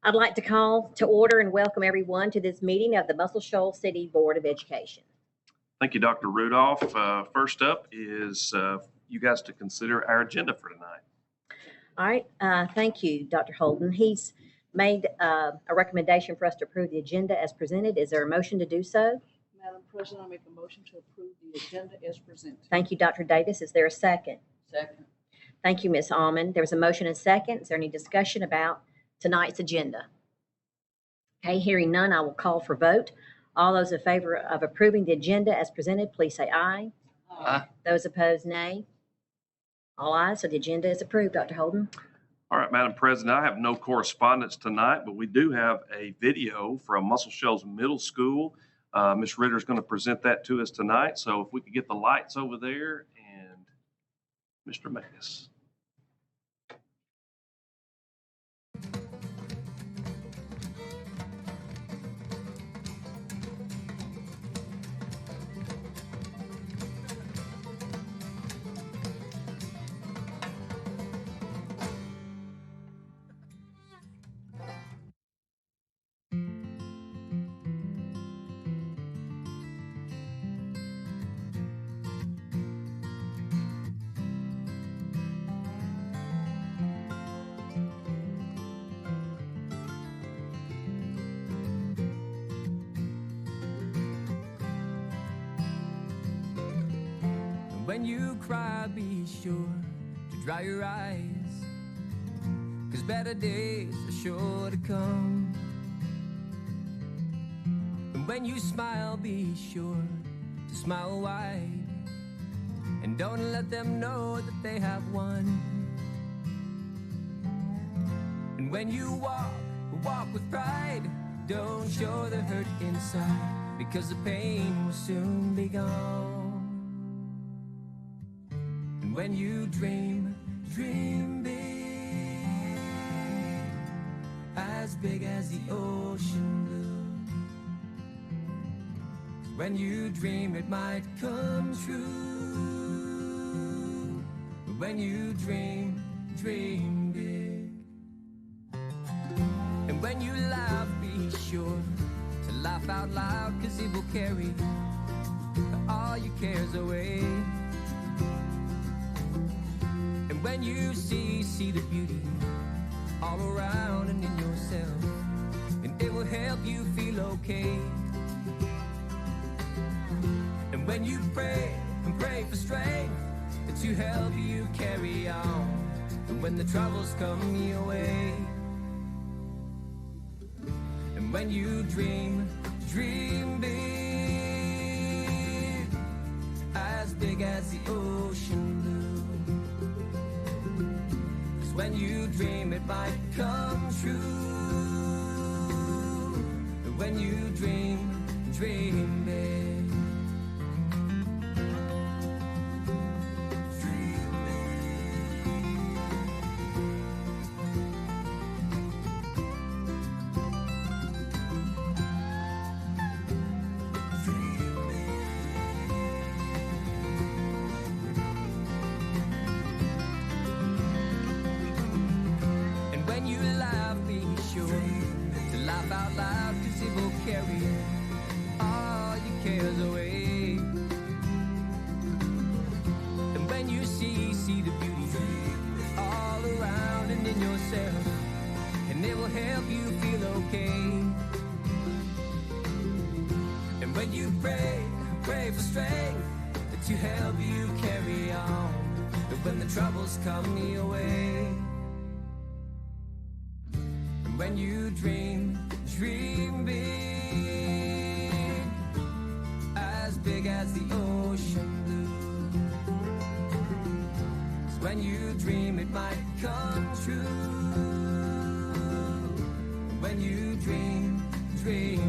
I'd like to call to order and welcome everyone to this meeting of the Muscle Shoals City Board of Education. Thank you, Dr. Rudolph. First up is you guys to consider our agenda for tonight. All right, thank you, Dr. Holden. He's made a recommendation for us to approve the agenda as presented. Is there a motion to do so? Madam President, I make a motion to approve the agenda as presented. Thank you, Dr. Davis. Is there a second? Second. Thank you, Ms. Almond. There was a motion and second. Is there any discussion about tonight's agenda? Okay, hearing none, I will call for vote. All those in favor of approving the agenda as presented, please say aye. Aye. Those opposed, nay. All ayes, so the agenda is approved. Dr. Holden? All right, Madam President, I have no correspondence tonight, but we do have a video from Muscle Shoals Middle School. Ms. Ritter is going to present that to us tonight. So if we could get the lights over there and Mr. Magus. When you cry, be sure to dry your eyes, 'cause better days are sure to come. And when you smile, be sure to smile wide, and don't let them know that they have won. And when you walk with pride, don't show the hurt inside, because the pain will soon be gone. When you dream big, as big as the ocean blue. When you dream, it might come true. When you dream big. And when you laugh, be sure to laugh out loud, 'cause it will carry all your cares away. When you see the beauty all around and in yourself, and it will help you feel okay. And when you pray for strength to help you carry on, and when the troubles come your way. And when you dream big, as big as the ocean blue. When you dream, it might come true. When you dream big. Out loud, 'cause it will carry all your cares away. And when you see the beauty all around and in yourself, and it will help you feel okay. And when you pray for strength to help you carry on, but when the troubles come your way. And when you dream big, as big as the ocean blue. 'Cause when you dream, it might come true. When you dream big.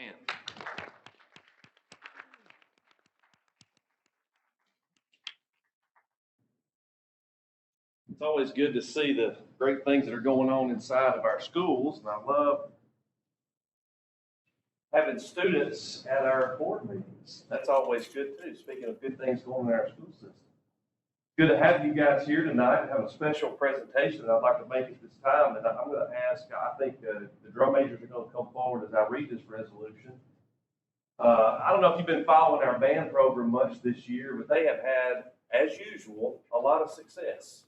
And it's always good to see the great things that are going on inside of our schools, and I love having students at our board meetings. That's always good too, speaking of good things going on in our school system. Good to have you guys here tonight, have a special presentation that I'd like to make at this time, and I'm going to ask, I think the drum majors are going to come forward as I read this resolution. I don't know if you've been following our band program much this year, but they have had, as usual, a lot of success.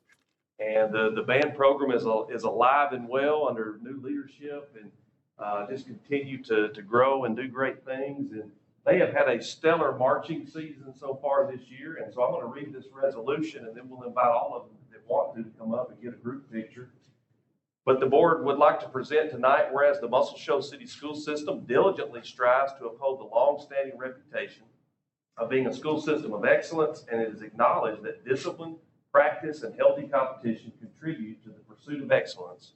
And the band program is alive and well under new leadership, and just continue to grow and do great things. And they have had a stellar marching season so far this year. And so I'm going to read this resolution, and then we'll invite all of them that want to come up and get a group picture. But the board would like to present tonight, whereas the Muscle Shoals City School System diligently strives to uphold the long-standing reputation of being a school system of excellence, and it is acknowledged that discipline, practice, and healthy competition contribute to the pursuit of excellence.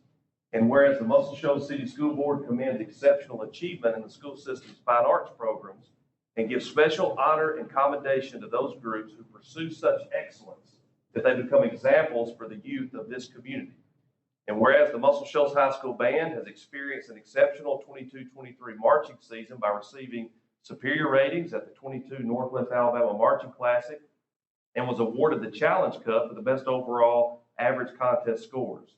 And whereas the Muscle Shoals City School Board commends exceptional achievement in the school system's fine arts programs and gives special honor and commendation to those groups who pursue such excellence that they become examples for the youth of this community. And whereas the Muscle Shoals High School Band has experienced an exceptional 22-23 marching season by receiving superior ratings at the 22 Northwest Alabama Marching Classic and was awarded the Challenge Cup for the best overall average contest scores.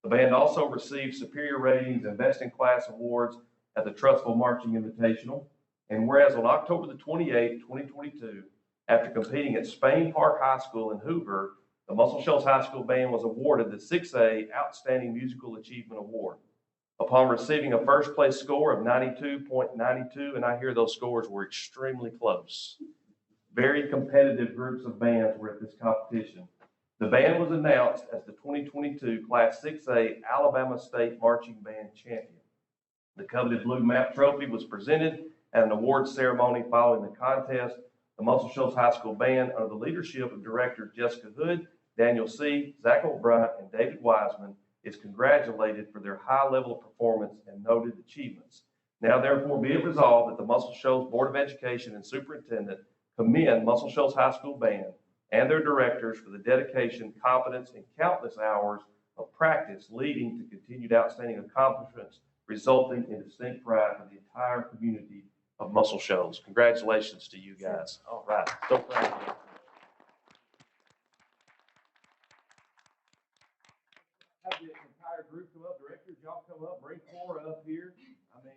The band also received superior ratings and best in class awards at the Trussville Marching Invitational. And whereas on October the 28th, 2022, after competing at Spain Park High School in Hoover, the Muscle Shoals High School Band was awarded the 6A Outstanding Musical Achievement Award. Upon receiving a first place score of 92.92, and I hear those scores were extremely close. Very competitive groups of bands were at this competition. The band was announced as the 2022 Class 6A Alabama State Marching Band Champion. The coveted Blue Map Trophy was presented at an awards ceremony following the contest. The Muscle Shoals High School Band, under the leadership of Director Jessica Hood, Daniel C., Zach O'Brien, and David Wiseman, is congratulated for their high level of performance and noted achievements. Now therefore be it resolved that the Muscle Shoals Board of Education and Superintendent commend Muscle Shoals High School Band and their directors for the dedication, competence, and countless hours of practice leading to continued outstanding accomplishments, resulting in distinct pride for the entire community of Muscle Shoals. Congratulations to you guys. All right, so proud of you. Have the entire group come up, directors, y'all come up, bring Cora up here. I mean.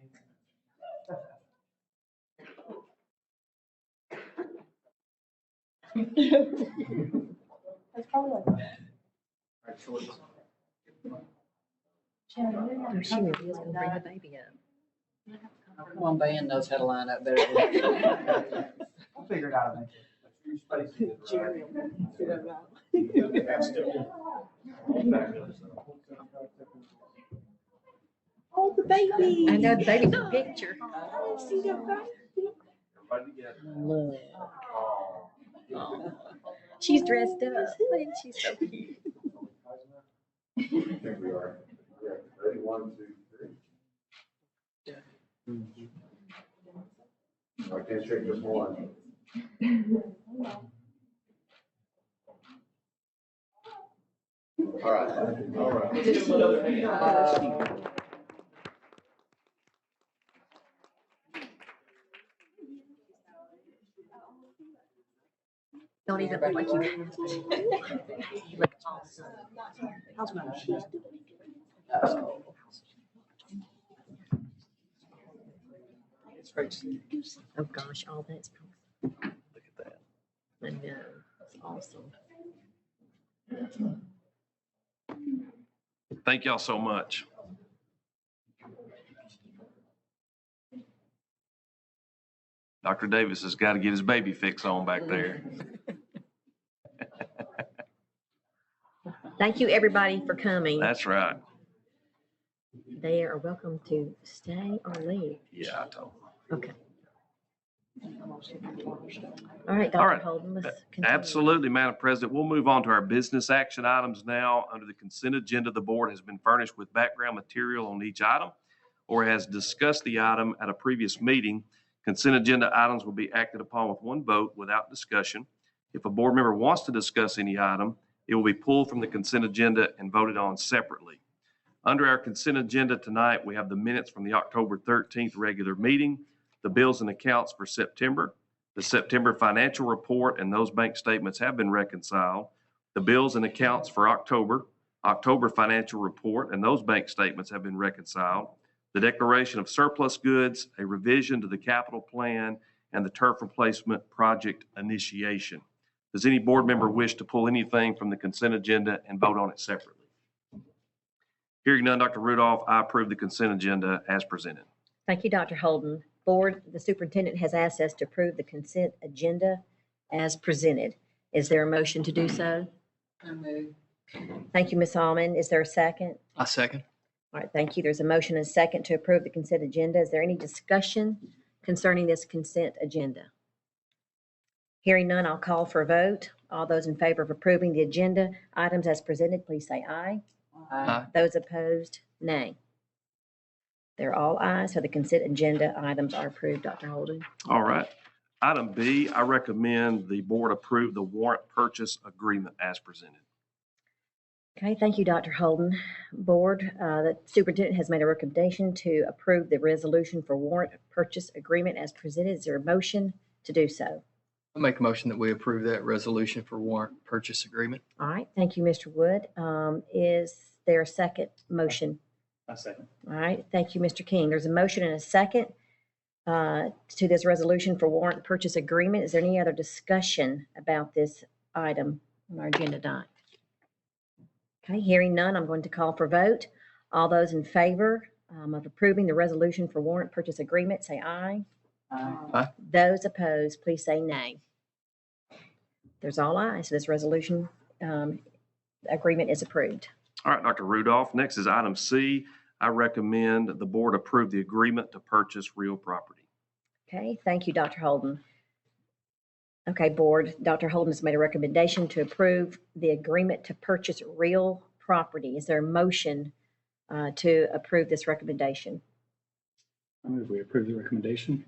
That's probably like. Oh, she really is gonna bring the baby up. Come on, band knows how to line up better. I'll figure it out eventually. Oh, the baby. I know the baby's in the picture. I see the baby. Everybody together. She's dressed up. Isn't she so cute? I think we are. Ready, 1, 2, 3. I can't shake just one. All right, all right. Don't even look like you. You look awesome. How's my she's doing? It's great to see you. Oh, gosh, all that's. Look at that. I know, it's awesome. Thank y'all so much. Dr. Davis has got to get his baby fix on back there. Thank you, everybody, for coming. That's right. They are welcome to stay or leave. Yeah, I told him. Okay. All right, All Dr. right. Holden, let's continue. Absolutely, Madam President. We'll move on to our business action items now. Under the consent agenda, the board has been furnished with background material on each item. or has discussed the item at a previous meeting, consent agenda items will be acted upon with one vote without discussion. If a board member wants to discuss any item, it will be pulled from the consent agenda and voted on separately. Under our consent agenda tonight, we have the minutes from the October 13th regular meeting, the bills and accounts for September, the September financial report, and those bank statements have been reconciled, the bills and accounts for October financial report, and those bank statements have been reconciled, the declaration of surplus goods, a revision to the capital plan, and the turf replacement project initiation. Does any board member wish to pull anything from the consent agenda and vote on it separately? Hearing none, Dr. Rudolph, I approve the consent agenda as presented. Thank you, Dr. Holden. Board, the superintendent has asked us to approve the consent agenda as presented. Is there a motion to do so? I move. Thank you, Ms. Almond. Is there a second? I second. All right, thank you. There's a motion and a second to approve the consent agenda. Is there any discussion concerning this consent agenda? Hearing none, I'll call for a vote. All those in favor of approving the agenda items as presented, please say aye. Aye. Those opposed, nay. They're all ayes, so the consent agenda items are approved, Dr. Holden. All right. Item B, I recommend the board approve the warrant purchase agreement as presented. Okay, thank you, Dr. Holden. Board, the superintendent has made a recommendation to approve the resolution for warrant purchase agreement as presented. Is there a motion to do so? I'll make a motion that we approve that resolution for warrant purchase agreement. All right, thank you, Mr. Wood. Is there a second motion? I second. All right, thank you, Mr. King. There's a motion and a second to this resolution for warrant purchase agreement. Is there any other discussion about this item on our agenda tonight? Okay, hearing none, I'm going to call for vote. All those in favor of approving the resolution for warrant purchase agreement, say aye. Aye. Those opposed, please say nay. There's all ayes, so this resolution agreement is approved. All right, Dr. Rudolph. Next is item C. I recommend the board approve the agreement to purchase real property. Okay, thank you, Dr. Holden. Okay, board, Dr. Holden has made a recommendation to approve the agreement to purchase real property. Is there a motion to approve this recommendation? I move we approve the recommendation.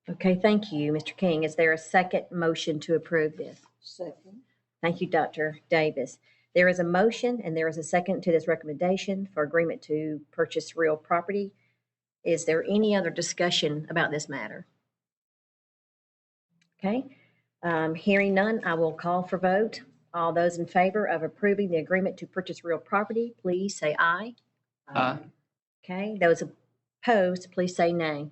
Okay, thank you, Mr. King. Is there a second motion to approve this? Second. Thank you, Dr. Davis. There is a motion and there is a second to this recommendation for agreement to purchase real property. Is there any other discussion about this matter? Okay, hearing none, I will call for vote. All those in favor of approving the agreement to purchase real property, please say aye. Aye. Okay, those opposed, please say nay.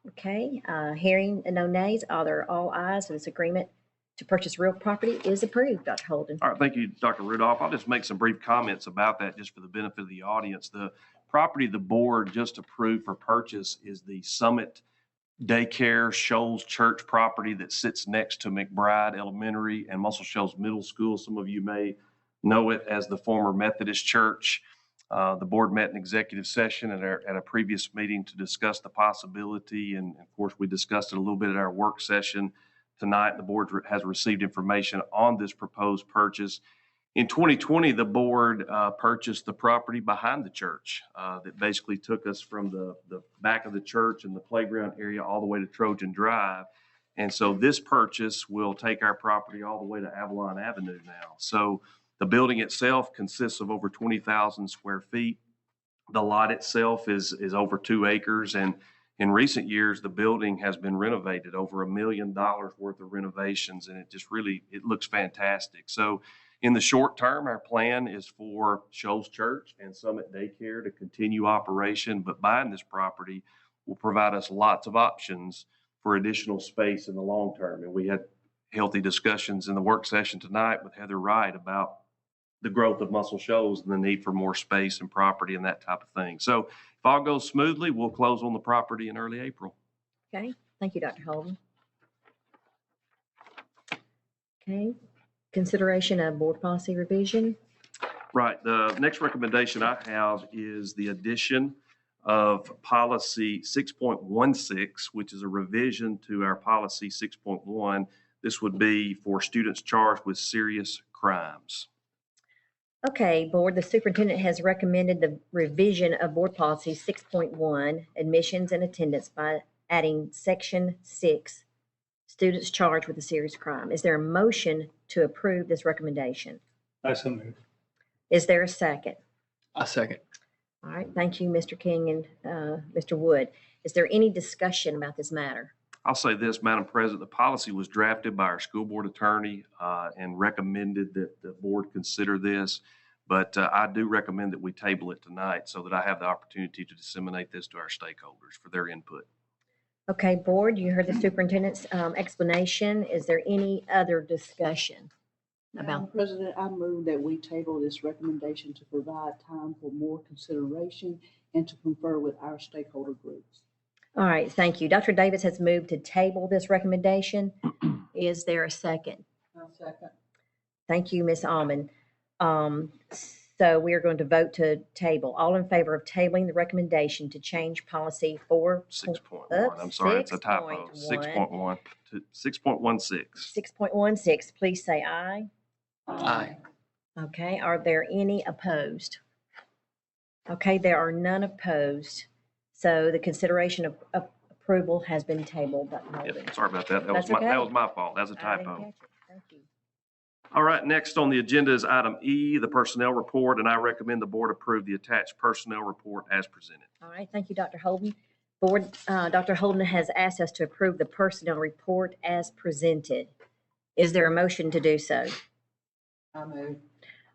Okay, hearing no nays, all ayes, so this agreement to purchase real property is approved, Dr. Holden. All right, thank you, Dr. Rudolph. I'll just make some brief comments about that just for the benefit of the audience. The property the board just approved for purchase is the Summit Daycare Shoals Church property that sits next to McBride Elementary and Muscle Shoals Middle School. Some of you may know it as the former Methodist Church. The board met in executive session at a previous meeting to discuss the possibility, and of course, we discussed it a little bit at our work session. Tonight, the board has received information on this proposed purchase. In 2020, the board purchased the property behind the church that basically took us from the back of the church and the playground area all the way to Trojan Drive. And so this purchase will take our property all the way to Avalon Avenue now. So the building itself consists of over 20,000 square feet. The lot itself is over 2 acres. And in recent years, the building has been renovated, over $1 million worth of renovations. And it looks fantastic. So in the short term, our plan is for Shoals Church and Summit Daycare to continue operation, but buying this property will provide us lots of options for additional space in the long term. And we had healthy discussions in the work session tonight with Heather Wright about the growth of Muscle Shoals and the need for more space and property and that type of thing. So if all goes smoothly, we'll close on the property in early April. Okay, thank you, Dr. Holden. Okay, consideration of board policy revision. Right. The next recommendation I have is the addition of policy 6.16, which is a revision to our policy 6.1. This would be for students charged with serious crimes. Okay, Board, the superintendent has recommended the revision of Board Policy 6.1, admissions and attendance, by adding Section 6, students charged with a serious crime. Is there a motion to approve this recommendation? I so move. Is there a second? I second. All right, thank you, Mr. King and Mr. Wood. Is there any discussion about this matter? I'll say this, Madam President, the policy was drafted by our school board attorney and recommended that the board consider this. But I do recommend that we table it tonight so that I have the opportunity to disseminate this to our stakeholders for their input. Okay, Board, you heard the superintendent's explanation. Is there any other discussion Madam about? President, I move that we table this recommendation to provide time for more consideration and to confer with our stakeholder groups. All right, thank you. Dr. Davis has moved to table this recommendation. Is there a second? I'll second. Thank you, Ms. Almond. So we are going to vote to table. All in favor of tabling the recommendation to change policy 6.1, I'm sorry, it's a typo. 6.1. 6.1 to 6.16. 6.16, please say aye. Aye. Okay, are there any opposed? Okay, there are none opposed. So the consideration of approval has been tabled. Dr. Holden. Yep, sorry about that. That was That's okay. my fault. That was a I didn't typo. catch it. Thank you. All right, next on the agenda is item E, the personnel report, and I recommend the board approve the attached personnel report as presented. All right, thank you, Dr. Holden. Board, Dr. Holden has asked us to approve the personnel report as presented. Is there a motion to do so? I move.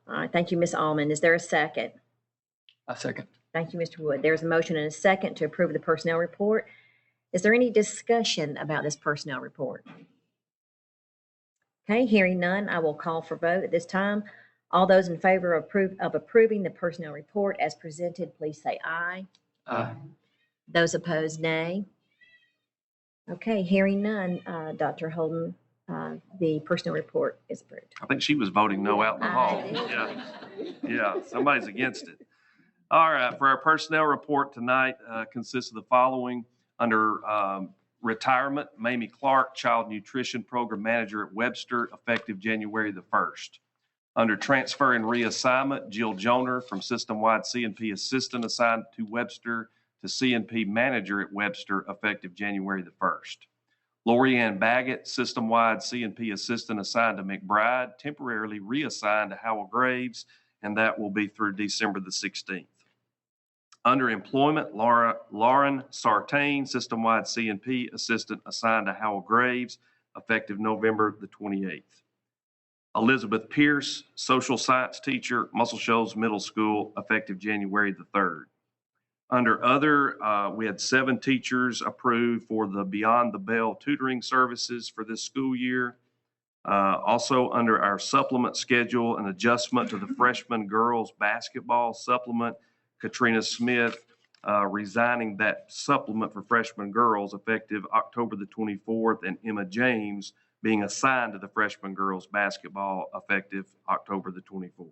All right, thank you, Ms. Almond. Is there a second? I second. Thank you, Mr. Wood. There's a motion and a second to approve the personnel report. Is there any discussion about this personnel report? Okay, hearing none, I will call for vote at this time. All those in favor of approving the personnel report as presented, please say aye. Aye. Those opposed, nay. Okay, hearing none, Dr. Holden, the personnel report is approved. I think she was voting no out in the I hall. did. Yeah, somebody's against it. All right, for our personnel report tonight consists of the following. Under retirement, Mamie Clark, Child Nutrition Program Manager at Webster, effective January the 1st. Under transfer and reassignment, Jill Joner from System-Wide CNP Assistant assigned to Webster to CNP Manager at Webster, effective January the 1st. Lori Ann Baggett, System-Wide CNP Assistant assigned to McBride, temporarily reassigned to Howell Graves, and that will be through December the 16th. Under employment, Lauren Sartain, System-Wide CNP Assistant assigned to Howell Graves, effective November the 28th. Elizabeth Pierce, Social Science Teacher, Muscle Shoals Middle School, effective January the 3rd. Under other, we had 7 teachers approved for the Beyond the Bell tutoring services for this school year. Also, under our supplement schedule, an adjustment to the freshman girls basketball supplement, Katrina Smith resigning that supplement for freshman girls effective October the 24th, and Emma James being assigned to the freshman girls basketball effective October the 24th.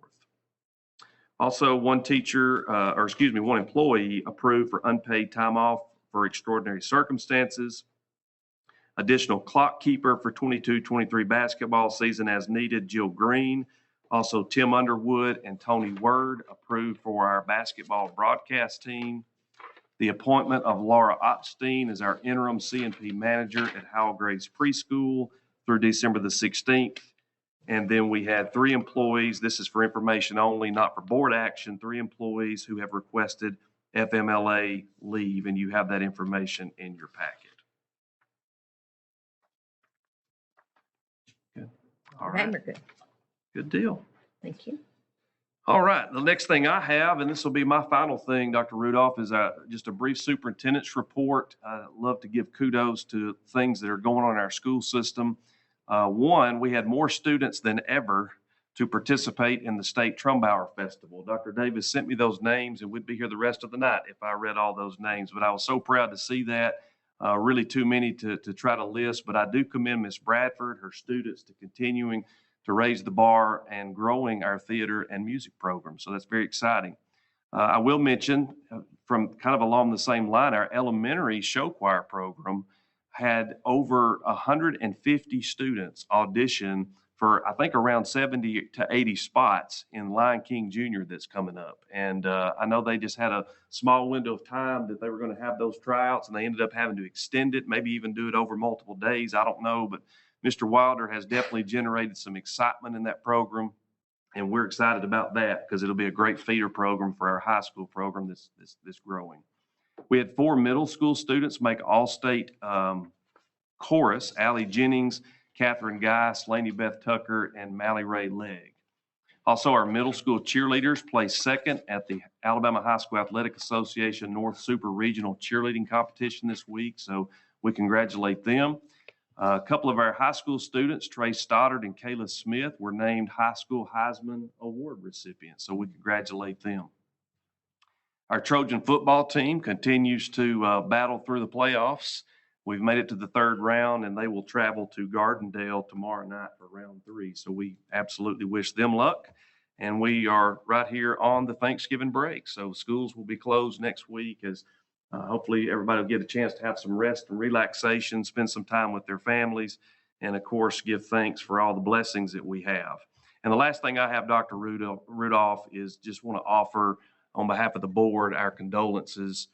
Also, one employee approved for unpaid time off for extraordinary circumstances. Additional clock keeper for 22-23 basketball season as needed, Jill Green. Also, Tim Underwood and Tony Word approved for our basketball broadcast team. The appointment of Laura Opstein as our interim CNP manager at Howell Graves Preschool through December the 16th. And then we had 3 employees, this is for information only, not for board action, 3 employees who have requested FMLA leave, and you have that information in your packet. Good. All Okay, right, we're good. good deal. Thank you. All right, the next thing I have, and this will be my final thing, Dr. Rudolph, is just a brief superintendent's report. I'd love to give kudos to things that are going on in our school system. One, we had more students than ever to participate in the State Trumbauer Festival. Dr. Davis sent me those names, and we'd be here the rest of the night if I read all those names, but I was so proud to see that. Really too many to try to list, but I do commend Ms. Bradford, her students, to continuing to raise the bar and growing our theater and music program. So that's very exciting. I will mention, from kind of along the same line, our elementary show choir program had over 150 students audition for, I think, around 70 to 80 spots in Lion King Jr. that's coming up. And I know they just had a small window of time that they were going to have those tryouts, and they ended up having to extend it, maybe even do it over multiple days. I don't know, but Mr. Wilder has definitely generated some excitement in that program. And we're excited about that because it'll be a great feeder program for our high school program that's growing. We had 4 middle school students make all-state chorus: Allie Jennings, Catherine Geis, Lainey Beth Tucker, and Mally Ray Legg. Also, our middle school cheerleaders placed second at the Alabama High School Athletic Association North Super Regional Cheerleading Competition this week, so we congratulate them. A couple of our high school students, Trey Stoddard and Kayla Smith, were named High School Heisman Award recipients, so we congratulate them. Our Trojan football team continues to battle through the playoffs. We've made it to the 3rd round, and they will travel to Gardendale tomorrow night for round 3. So we absolutely wish them luck. And we are right here on the Thanksgiving break. So schools will be closed next week as hopefully everybody will get a chance to have some rest and relaxation, spend some time with their families, and of course, give thanks for all the blessings that we have. And the last thing I have, Dr. Rudolph, is just want to offer on behalf of the board our condolences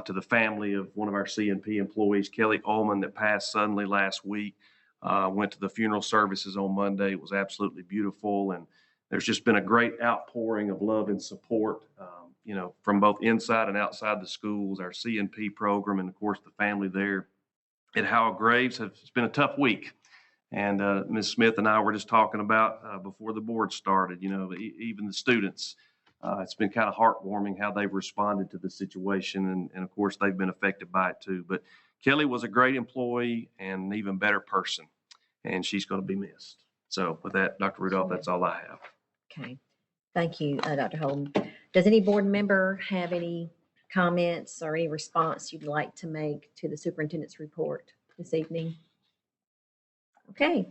to the family of one of our CNP employees, Kelly Ullman, that passed suddenly last week. Went to the funeral services on Monday. It was absolutely beautiful. And there's just been a great outpouring of love and support, from both inside and outside the schools, our CNP program, and of course the family there at Howell Graves. It's been a tough week. And Ms. Smith and I were just talking about before the board started, even the students. It's been kind of heartwarming how they've responded to the situation. And of course, they've been affected by it too. But Kelly was a great employee and an even better person, and she's going to be missed. So with that, Dr. Rudolph, that's all I have. Okay. Thank you, Dr. Holden. Does any board member have any comments or any response you'd like to make to the superintendent's report this evening? Okay.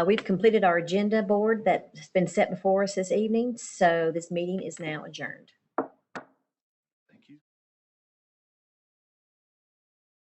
We've completed our agenda board that's been set before us this evening, so this meeting is now adjourned.